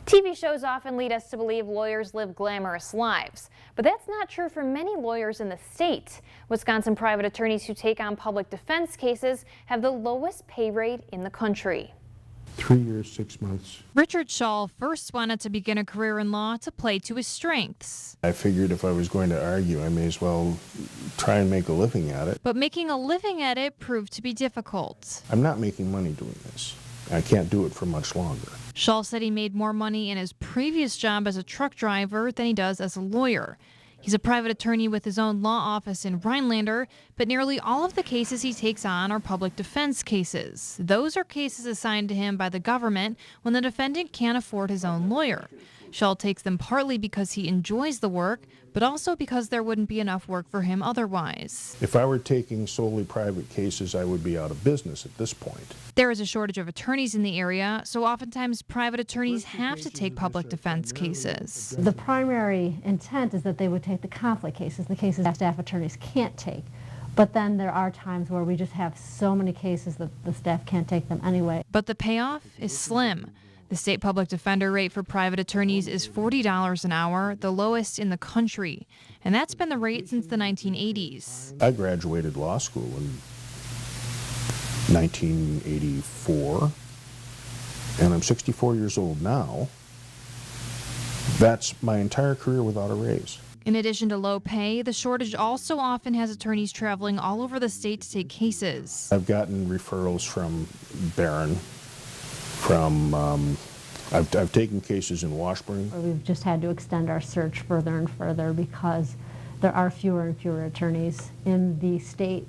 TV shows often lead us to believe lawyers live glamorous lives, but that's not true for many lawyers in the state. Wisconsin private attorneys who take on public defense cases have the lowest pay rate in the country. 3 years, 6 months. Richard Shaw first wanted to begin a career in law to play to his strengths. I figured if I was going to argue, I may as well try and make a living at it. But making a living at it proved to be difficult. I'm not making money doing this. I can't do it for much longer. Shaw said he made more money in his previous job as a truck driver than he does as a lawyer. He's a private attorney with his own law office in Rhinelander, but nearly all of the cases he takes on are public defense cases. Those are cases assigned to him by the government when the defendant can't afford his own lawyer. Shaw takes them partly because he enjoys the work, but also because there wouldn't be enough work for him otherwise. If I were taking solely private cases, I would be out of business at this point. There is a shortage of attorneys in the area, so oftentimes private attorneys have to take public defense cases. The primary intent is that they would take the conflict cases, the cases that staff attorneys can't take. But then there are times where we just have so many cases that the staff can't take them anyway. But the payoff is slim. The state public defender rate for private attorneys is $40 an hour, the lowest in the country. And that's been the rate since the 1980s. I graduated law school in 1984, and I'm 64 years old now. That's my entire career without a raise. In addition to low pay, the shortage also often has attorneys traveling all over the state to take cases. I've gotten referrals from Barron, I've taken cases in Washburn. We've just had to extend our search further and further because there are fewer and fewer attorneys in the state,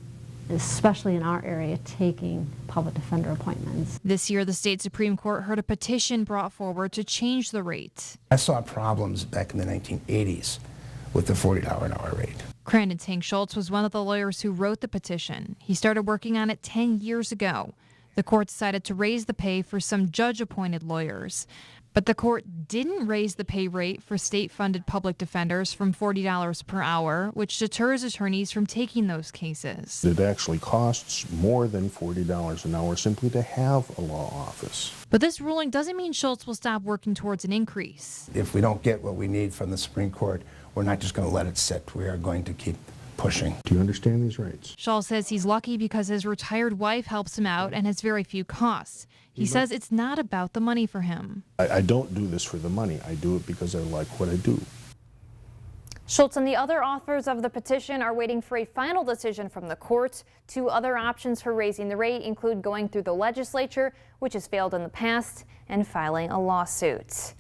especially in our area, taking public defender appointments. This year, the state Supreme Court heard a petition brought forward to change the rate. I saw problems back in the 1980s with the $40 an hour rate. Crandon Tank Schultz was one of the lawyers who wrote the petition. He started working on it 10 years ago. The court decided to raise the pay for some judge-appointed lawyers. But the court didn't raise the pay rate for state-funded public defenders from $40 per hour, which deters attorneys from taking those cases. It actually costs more than $40 an hour simply to have a law office. But this ruling doesn't mean Schultz will stop working towards an increase. If we don't get what we need from the Supreme Court, we're not just going to let it sit. We are going to keep pushing. Do you understand these rights? Shaw says he's lucky because his retired wife helps him out and has very few costs. He says it's not about the money for him. I don't do this for the money. I do it because I like what I do. Schultz and the other authors of the petition are waiting for a final decision from the court. Two other options for raising the rate include going through the legislature, which has failed in the past, and filing a lawsuit.